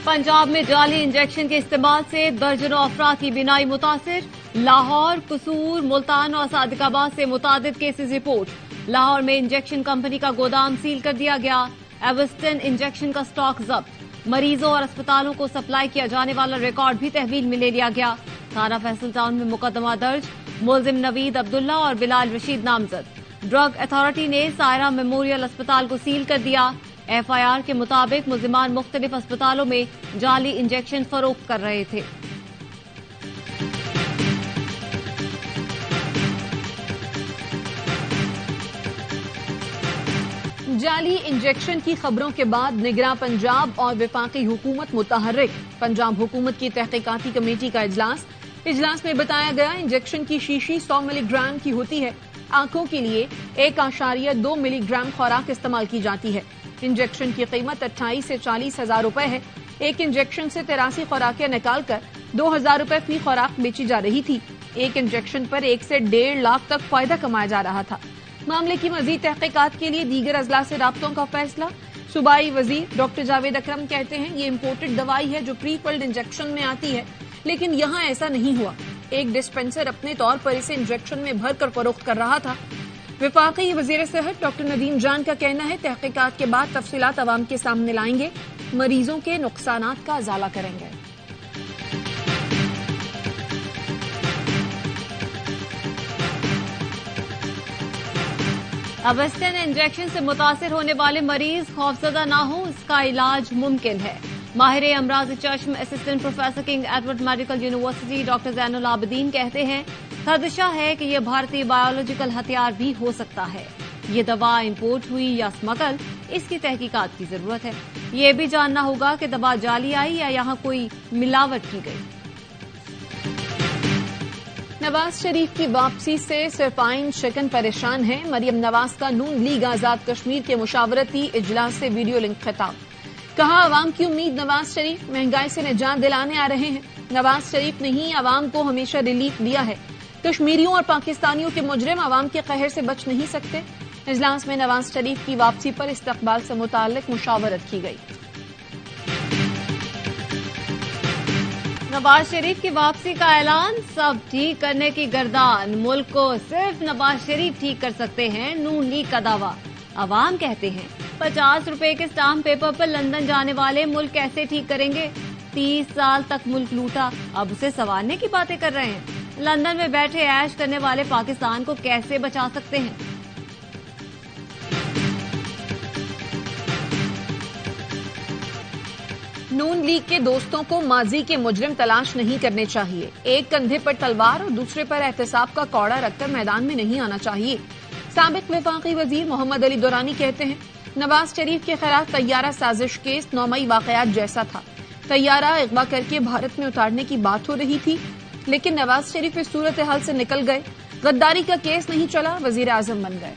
पंजाब में जाली इंजेक्शन के इस्तेमाल से दर्जनों अफराद की बीनाई मुतासिर। लाहौर, कसूर, मुल्तान और सादिकाबाद से मुतादिद केसेस रिपोर्ट। लाहौर में इंजेक्शन कंपनी का गोदाम सील कर दिया गया। एवस्टन इंजेक्शन का स्टॉक जब्त। मरीजों और अस्पतालों को सप्लाई किया जाने वाला रिकॉर्ड भी तहवील में ले लिया गया। थाना फैसल टाउन में मुकदमा दर्ज। मुलजिम नवीद अब्दुल्ला और बिलाल रशीद नामजद। ड्रग अथॉरिटी ने सायरा मेमोरियल अस्पताल को सील कर दिया। एफआईआर के मुताबिक मुलजिमान मुख्तलिफ अस्पतालों में जाली इंजेक्शन फरोख्त कर रहे थे। जाली इंजेक्शन की खबरों के बाद निगरां पंजाब और वफाकी हुकूमत मुतहर्रिक। पंजाब हुकूमत की तहकीकाती कमेटी का इजलास में बताया गया इंजेक्शन की शीशी 100 मिलीग्राम की होती है। आंखों के लिए 1.2 मिलीग्राम खुराक इस्तेमाल की जाती है। इंजेक्शन की कीमत 28 से 40 हजार रुपए है। एक इंजेक्शन से 83 खुराकें निकालकर 2,000 रुपए फी खुराक बेची जा रही थी। एक इंजेक्शन पर 1 से 1.5 लाख तक फायदा कमाया जा रहा था। मामले की मजीद तहकीकात के लिए दीगर अजला से राब्तों का फैसला। सूबाई वजीर डॉक्टर जावेद अकरम कहते हैं ये इम्पोर्टेड दवाई है जो प्री फिल्ड इंजेक्शन में आती है, लेकिन यहाँ ऐसा नहीं हुआ। एक डिस्पेंसर अपने तौर पर इसे इंजेक्शन में भरकर फरोख्त कर रहा था। वफाकी वजीर सेहत डॉक्टर नदीम जान का कहना है तहकीकात के बाद तफसीलात अवाम के सामने लाएंगे, मरीजों के नुकसानात का अजाला करेंगे। एवस्टन इंजेक्शन से मुतासिर होने वाले मरीज खौफजदा ना हो, इसका इलाज मुमकिन है। माहिर अमराज चश्म assistant professor King Edward medical university doctor Zainul Abidin कहते हैं खदशा है कि यह भारतीय बायोलॉजिकल हथियार भी हो सकता है। ये दवा इंपोर्ट हुई या स्मगल, इसकी तहकीकात की जरूरत है। ये भी जानना होगा कि दवा जाली आई या यहाँ कोई मिलावट की गई। नवाज शरीफ की वापसी से सिरफाइन शिकन परेशान है। मरियम नवाज का नून लीग आजाद कश्मीर के मुशावरती इजलास से वीडियो लिंक खिताब। कहा अवाम की उम्मीद नवाज शरीफ महंगाई से निजात दिलाने आ रहे हैं। नवाज शरीफ ने ही अवाम को हमेशा रिलीफ दिया है। कश्मीरियों और पाकिस्तानियों के मुजरिम अवाम के कहर से बच नहीं सकते। इजलास में नवाज शरीफ की वापसी पर इस्तकबाल से मुताल्लिक मुशावरत की गई। नवाज शरीफ की वापसी का ऐलान, सब ठीक करने की गर्दान। मुल्क को सिर्फ नवाज शरीफ ठीक कर सकते हैं, नून लीग का दावा। अवाम कहते हैं 50 रुपए के स्टाम्प पेपर पर लंदन जाने वाले मुल्क कैसे ठीक करेंगे। 30 साल तक मुल्क लूटा, अब उसे संवारने की बातें कर रहे हैं। लंदन में बैठे ऐश करने वाले पाकिस्तान को कैसे बचा सकते हैं। नून लीग के दोस्तों को माजी के मुजरिम तलाश नहीं करने चाहिए। एक कंधे पर तलवार और दूसरे पर एहतसाब का कौड़ा रखकर मैदान में नहीं आना चाहिए। साबिक वफाकी वजीर मोहम्मद अली दुरानी कहते हैं नवाज शरीफ के खिलाफ तैयारा साजिश केस 9 मई वाकयात जैसा था। तैयारा अगवा करके भारत में उतारने की बात हो रही थी, लेकिन नवाज शरीफ इस सूरत हाल से निकल गए। गद्दारी का केस नहीं चला, वजीर आजम बन गए।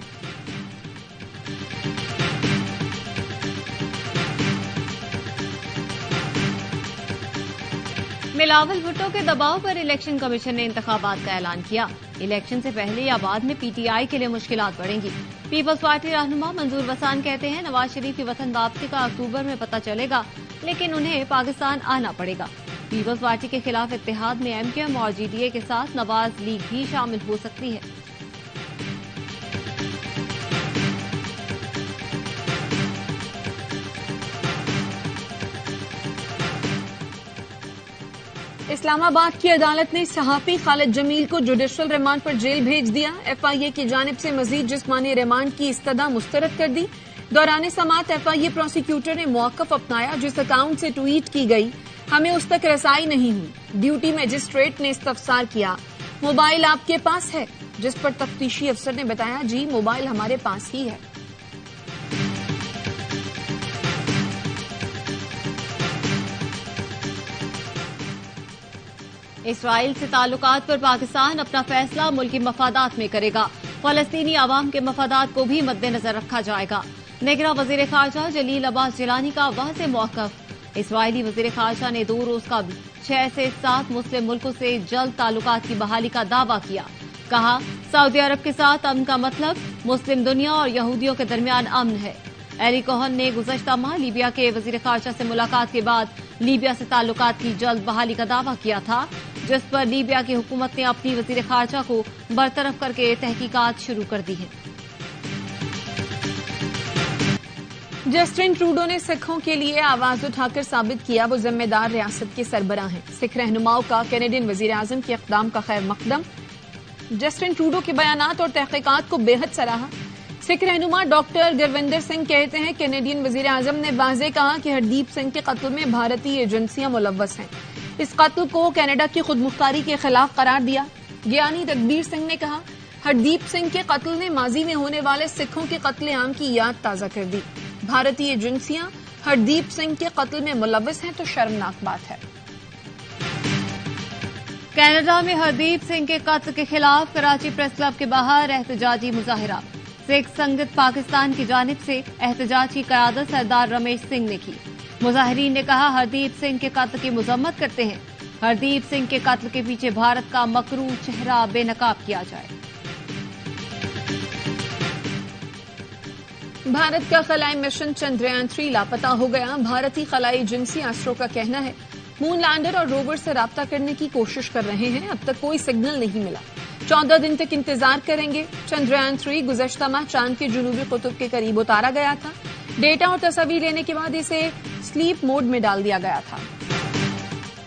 बिलावल भुट्टो के दबाव पर इलेक्शन कमीशन ने इंतखाबात का ऐलान किया। इलेक्शन से पहले या बाद में पीटीआई के लिए मुश्किलात बढ़ेंगी। पीपल्स पार्टी रहनुमा मंजूर वसान कहते हैं नवाज शरीफ की वतन वापसी का अक्टूबर में पता चलेगा, लेकिन उन्हें पाकिस्तान आना पड़ेगा। पीपल्स पार्टी के खिलाफ इत्तेहाद में एमक्यूएम और जीडीए के साथ नवाज लीग भी शामिल हो सकती है। इस्लामाबाद की अदालत ने सहाफी खालिद जमील को जुडिशल रिमांड पर जेल भेज दिया। एफआईए की जानिब से मजीद जिस्मानी रिमांड की इस्तदा मुस्तरद कर दी। दौरान समात एफआईए प्रोसिक्यूटर ने मौकफ अपनाया जिस अकाउंट से ट्वीट की गई हमें उस तक रसाई नहीं हुई। ड्यूटी मजिस्ट्रेट ने इस्तफसार किया मोबाइल आपके पास है, जिस पर तफ्तीशी अफसर ने बताया जी मोबाइल हमारे पास ही है। इसराइल से ताल्लुकात पर पाकिस्तान अपना फैसला मुल्की मफादात में करेगा। फलस्तीनी आवाम के मफादात को भी मद्देनजर रखा जाएगा। निगरां वजीर खारजा जलील अब्बास जिलानी का वहसे मौक़िफ़। इसराइली वजीर खारजा ने 2 रोज का 6 से 7 मुस्लिम मुल्कों से जल्द ताल्लुकात की बहाली का दावा किया। कहा सऊदी अरब के साथ अमन का मतलब मुस्लिम दुनिया और यहूदियों के दरमियान अमन है। ایلی کوہن نے گزشتہ ماہ لیبیا کے وزیر خارجہ سے ملاقات کے بعد لیبیا سے تعلقات کی جلد بحالی کا دعویٰ کیا تھا، جس پر لیبیا کی حکومت نے اپنی وزیر خارجہ کو برطرف کر کے تحقیقات شروع کر دی ہیں۔ جسٹن ٹروڈو نے سکھوں کے لیے آواز اٹھا کر ثابت کیا وہ ذمہ دار ریاست کے سربراہ ہیں۔ سکھ رہنماؤں کا کینیڈین وزیر اعظم کے اقدام کا خیر مقدم۔ جسٹن ٹروڈو کے بیانات اور تحقیقات کو بے حد سراہا۔ سکھ رہنما ڈاکٹر گرویندر سنگھ کہتے ہیں کینیڈین وزیر اعظم نے واضح کہا کہ ہردیپ سنگھ کے قتل میں بھارتی ایجنسیاں ملوث ہیں۔ اس قتل کو کینیڈا کی خود مختاری کے خلاف قرار دیا۔ گیانی رگبیر سنگھ نے کہا ہردیپ سنگھ کے قتل نے ماضی میں ہونے والے سکھوں کے قتل عام کی یاد تازہ کر دی۔ بھارتی ایجنسیاں ہردیپ سنگھ کے قتل میں ملوث ہیں تو شرمناک بات ہے۔ کینیڈا میں ہردیپ سنگھ کے قتل کے خلاف کراچی پریس کلب کے باہر احتجاجی مظاہرہ۔ سکھ سنگت پاکستان کی جانب سے احتجاج کی قیادت سردار رمیش سنگھ نے کی۔ مظاہرین نے کہا ہردیپ سنگھ کے قتل کی مذمت کرتے ہیں۔ ہردیپ سنگھ کے قتل کے پیچھے بھارت کا مکروہ چہرہ بے نقاب کیا جائے۔ بھارت کا خلائی مشن چندریان 3 لاپتہ ہو گیا۔ بھارتی خلائی ایجنسی آسٹرو کا کہنا ہے مون لینڈر اور روور سے رابطہ کرنے کی کوشش کر رہے ہیں، اب تک کوئی سگنل نہیں ملا۔ 14 دن تک انتظار کریں گے۔ چندریان 3 گزشتہ ماہ چاند کے جنوبی قطب کے قریب اتارا گیا تھا۔ ڈیٹا اور تصاویر لینے کے بعد اسے سلیپ موڈ میں ڈال دیا گیا تھا۔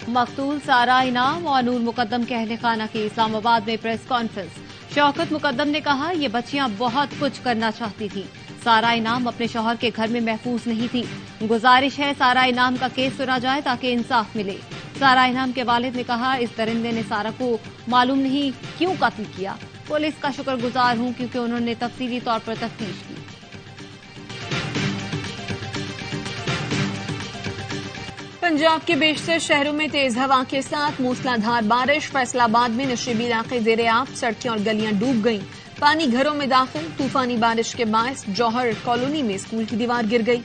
مقتول سارا انعام اور نور مقدم کے اہل خانہ کی اسلام آباد میں پریس کانفرنس۔ شوکت مقدم نے کہا یہ بچیاں بہت کچھ کرنا چاہتی تھیں، سارا انعام اپنے شوہر کے گھر میں محفوظ نہیں تھی۔ گزارش ہے سارا انعام کا کیس سنا جائے تاکہ انصاف ملے۔ سارا انعام کے والد نے کہا اس درندے نے سارا کو معلوم نہیں کیوں قتل کیا۔ پولیس کا شکر گزار ہوں کیونکہ انہوں نے تفصیلی طور پر تفتیش کی۔ پنجاب کے بیشتر شہروں میں تیز ہوا کے ساتھ موسلادھار بارش۔ فیصل آباد میں نشیبی علاقے زیر آب، سڑکیں اور گلیاں ڈوب گئیں۔ پانی گھروں میں داخل۔ طوفانی بارش کے باعث جوہر کالونی میں اسکول کی دیوار گر گئی۔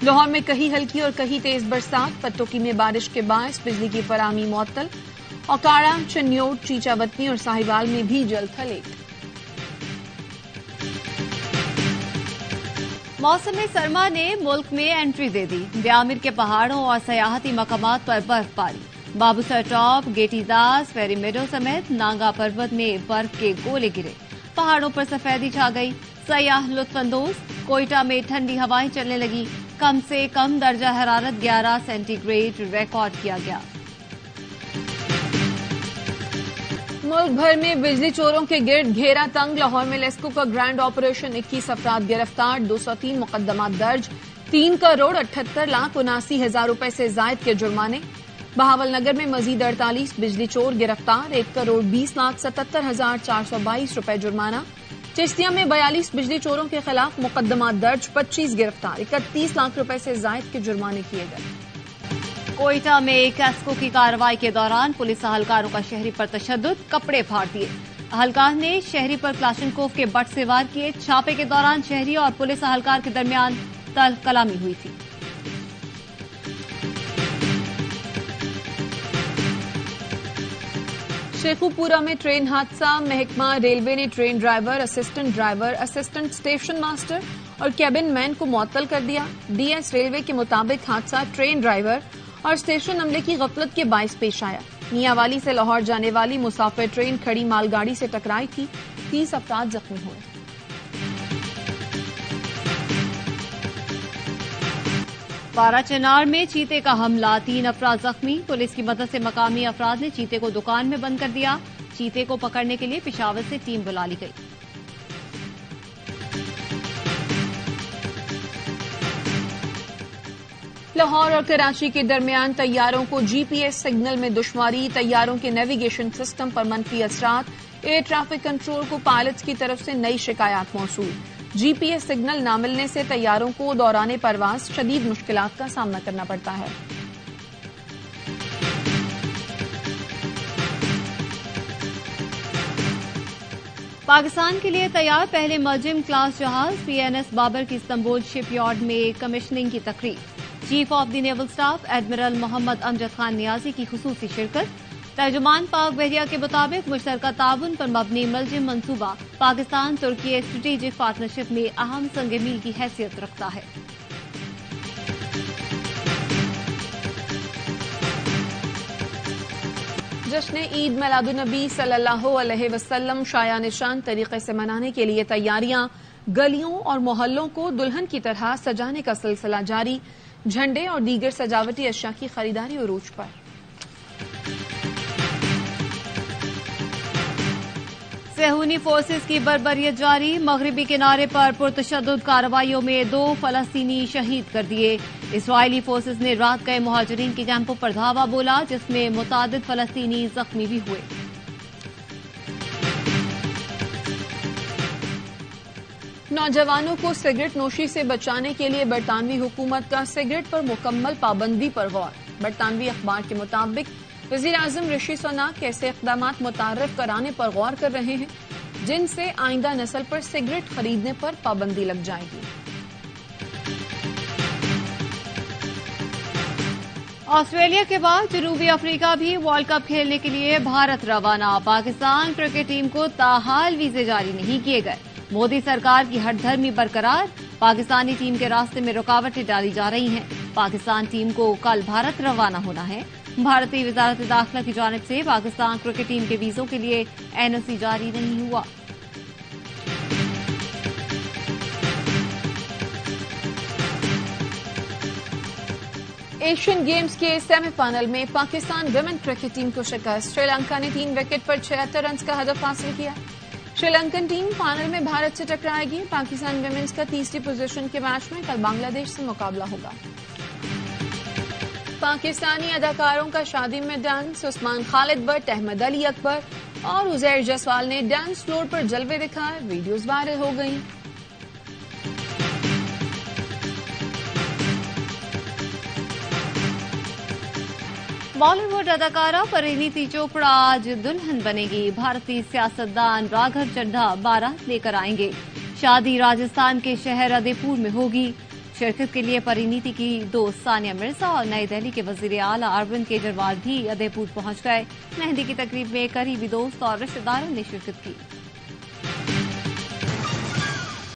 لاہور میں کہیں ہلکی اور کہیں تیز برسات۔ پتوکی میں بارش کے باعث بجلی کی فراہمی معطل۔ اوکاڑا، چنیوٹ، چیچاوتنی اور ساہیوال میں بھی جل تھل ایک۔ موسم سرما نے ملک میں انٹری دے دی۔ بیامر کے پہاڑوں اور سیاحتی مقامات پر برف باری۔ Babusar top, Gittidas, Fairy Meadow سمیت ناگا پروت میں برف کے گولے گرے۔ پہاڑوں پر سفیدی چھا گئی۔ سیاح لطف اندوز۔ کوئٹہ میں ٹھنڈی ہوائیں چلنے لگی۔ کم سے کم درجہ حرارت 11 سینٹی گریڈ ریکارڈ کیا گیا۔ ملک بھر میں بجلی چوروں کے گرد گھیرا تنگ۔ لاہور میں لیسکو کا گرینڈ آپریشن، 21 افراد گرفتار، 203 مقدمات درج، 3,78,79,000 روپے سے زائد کے جرمانے۔ بہاول نگر میں مزید 48 بجلی چور گرفتار، 1,20,77,422 روپے جرمانہ۔ چشتیہ میں 42 بجلی چوروں کے خلاف مقدمات درج، 25 گرفتار، 31 لاکھ روپے سے زائد کے جرمانے کیے گئے۔ کوئٹہ میں کیسکو کی کارروائی کے دوران پولیس اہلکاروں کا شہری پر تشدد، کپڑے پھاڑ دیے۔ اہلکار نے شہری پر کلاشنکوف کے بٹ سے وار کیے۔ چھاپے کے دوران شہری اور پولیس اہلکار کے درمیان تلخ کلامی ہوئی تھی۔ شیخوپورہ میں ٹرین حادثہ، محکمہ ریلوے نے train driver, driver, assistant station master اور کیبن مین کو معطل کر دیا۔ ڈی ایس ریلوے کے مطابق حادثہ ٹرین ڈرائیور اور اسٹیشن عملے کی غفلت کے باعث پیش آیا۔ میاں والی سے لاہور جانے والی مسافر ٹرین کھڑی مال گاڑی سے ٹکرائی تھی، 30 افراد زخمی ہوئے۔ پارا چنار میں چیتے کا حملہ، 3 افراد زخمی۔ پولیس کی مدد سے مقامی افراد نے چیتے کو دکان میں بند کر دیا۔ چیتے کو پکڑنے کے لیے پشاور سے ٹیم بلا لی گئی۔ لاہور اور کراچی کے درمیان طیاروں کو جی پی ایس سگنل میں دشواری، طیاروں کے نیویگیشن سسٹم پر منفی اثرات، ایئر ٹریفک کنٹرول کو پائلٹس کی طرف سے نئی شکایات موصول۔ جی پی ایس سگنل نہ ملنے سے طیاروں کو دوران پرواز شدید مشکلات کا سامنا کرنا پڑتا ہے۔ پاکستان کے لیے تیار پہلے مرجم کلاس جہاز پی این ایس بابر کی استنبول شپ یارڈ میں کمیشننگ کی تقریب۔ Chief of the naval staff admiral Muhammad Amjad Khan Niazi کی خصوصی شرکت۔ ترجمان پاک بحریہ کے مطابق مشترکہ تعاون پر مبنی ملزم منصوبہ پاکستان ترکی اسٹریٹجک پارٹنرشپ میں اہم سنگ میل کی حیثیت رکھتا ہے۔ जश्न ईद मिलादुन्नबी सल्लल्लाहु अलैहि वसल्लम शाया निशान तरीके से मनाने के लिए तैयारियां, गलियों और मोहल्लों को दुल्हन की तरह सजाने का सिलसिला जारी। झंडे और दीगर सजावटी अशिया की खरीदारी उरूज पर। सेहूनी फोर्सेस की बर्बरियत जारी। मगरबी किनारे पर पुरतशद्दुद कार्रवाइयों में 2 फलस्तीनी शहीद कर दिए। इसराइली फोर्सेस ने रात गए मुहाजिरीन के कैंपों पर धावा बोला, जिसमें मुतादिद फलस्तीनी जख्मी भी हुए। नौजवानों को सिगरेट नोशी से बचाने के लिए बरतानवी हुकूमत का सिगरेट पर मुकम्मल पाबंदी पर गौर। बरतानवी अखबार के मुताबिक वज़ीर आज़म ऋषि सुनाक ऐसे इक़दामात मुतारफ़ कराने पर गौर कर रहे हैं जिनसे आइंदा नस्ल पर सिगरेट खरीदने पर पाबंदी लग जाएगी। ऑस्ट्रेलिया के बाद जनूबी अफ्रीका भी वर्ल्ड कप खेलने के लिए भारत रवाना। पाकिस्तान क्रिकेट टीम को ताहाल वीजे जारी नहीं किए गए। मोदी सरकार की हठधर्मी बरकरार। पाकिस्तानी टीम के रास्ते में रुकावटें डाली जा रही हैं। पाकिस्तान टीम को कल भारत रवाना होना है। भारतीय वजारत दाखिला की जानिब से पाकिस्तान क्रिकेट टीम के वीजों के लिए एनओसी जारी नहीं हुआ। एशियन गेम्स के सेमीफाइनल में पाकिस्तान विमेन क्रिकेट टीम को शिकस्त। श्रीलंका ने 3 विकेट पर 76 रन का हदफ हासिल किया। श्रीलंकन टीम फाइनल में भारत से टकराएगी। पाकिस्तान विमेन्स का तीसरी पोजीशन के मैच में कल बांग्लादेश से मुकाबला होगा। पाकिस्तानी अदाकारों का शादी में डांस। उस्मान खालिद भट्ट, अहमद अली अकबर और उजैर जसवाल ने डांस फ्लोर पर जलवे दिखाए। वीडियोस वायरल हो गईं। बॉलीवुड अदाकारा परिणीति चोपड़ा आज दुल्हन बनेगी। भारतीय सियासतदान राघव चड्ढा बारात लेकर आएंगे। शादी राजस्थान के शहर उदयपुर में होगी। शिरकत के लिए परिणीति की दोस्त सानिया मिर्जा और नई दिल्ली के वजीर आला अरविंद केजरीवाल भी उदयपुर पहुंच गए। मेहंदी की तकरीब में करीबी दोस्त और रिश्तेदारों ने शिरकत की।